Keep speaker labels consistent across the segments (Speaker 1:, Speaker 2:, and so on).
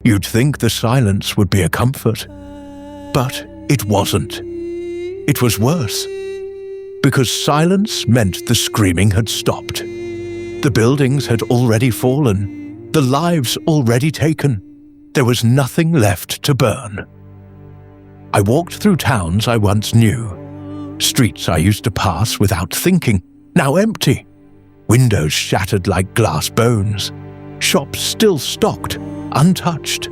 Speaker 1: You'd think the silence would be a comfort, but it wasn't. It was worse, because silence meant the screaming had stopped. The buildings had already fallen, the lives already taken. There was nothing left to burn. I walked through towns I once knew, streets I used to pass without thinking, now empty, windows shattered like glass bones, shops still stocked, untouched,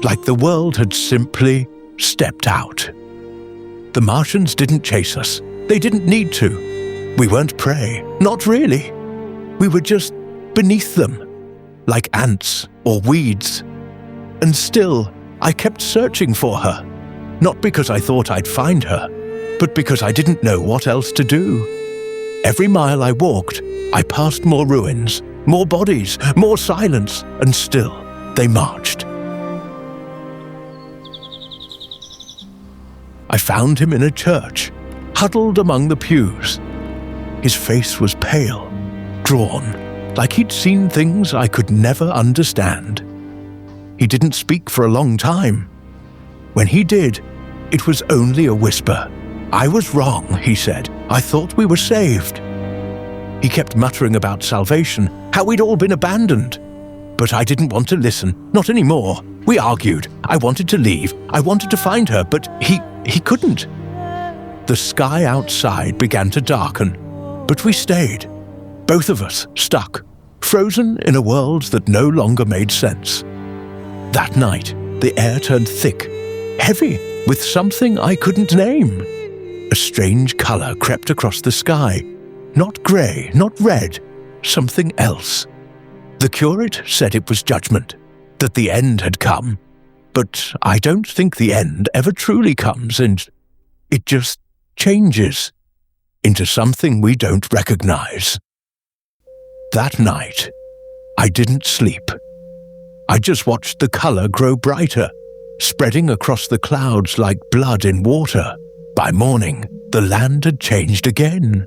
Speaker 1: like the world had simply stepped out. The Martians didn't chase us. They didn't need to. We weren't prey, not really. We were just beneath them, like ants or weeds. And still, I kept searching for her, not because I thought I'd find her, but because I didn't know what else to do. Every mile I walked, I passed more ruins, more bodies, more silence, and still they marched. I found him in a church, huddled among the pews. His face was pale, drawn, like he'd seen things I could never understand. He didn't speak for a long time. When he did, it was only a whisper. "I was wrong," he said. "I thought we were saved." He kept muttering about salvation, how we'd all been abandoned. But I didn't want to listen, not anymore. We argued. I wanted to leave. I wanted to find her, but he couldn't. The sky outside began to darken, but we stayed. Both of us stuck, frozen in a world that no longer made sense. That night, the air turned thick, heavy, with something I couldn't name. A strange color crept across the sky. Not grey, not red, something else. The curate said it was judgment, that the end had come. But I don't think the end ever truly comes, and it just changes into something we don't recognize. That night, I didn't sleep. I just watched the color grow brighter, spreading across the clouds like blood in water. By morning, the land had changed again.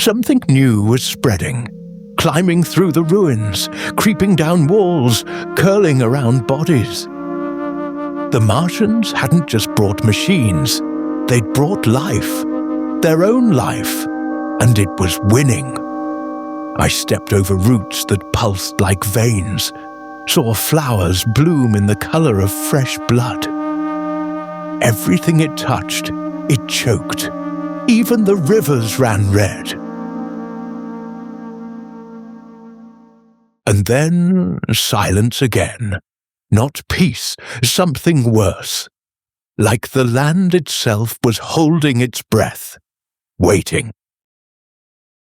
Speaker 1: Something new was spreading, climbing through the ruins, creeping down walls, curling around bodies. The Martians hadn't just brought machines, they'd brought life, their own life, and it was winning. I stepped over roots that pulsed like veins, saw flowers bloom in the color of fresh blood. Everything it touched, it choked. Even the rivers ran red. And then silence again. Not peace, something worse. Like the land itself was holding its breath, waiting.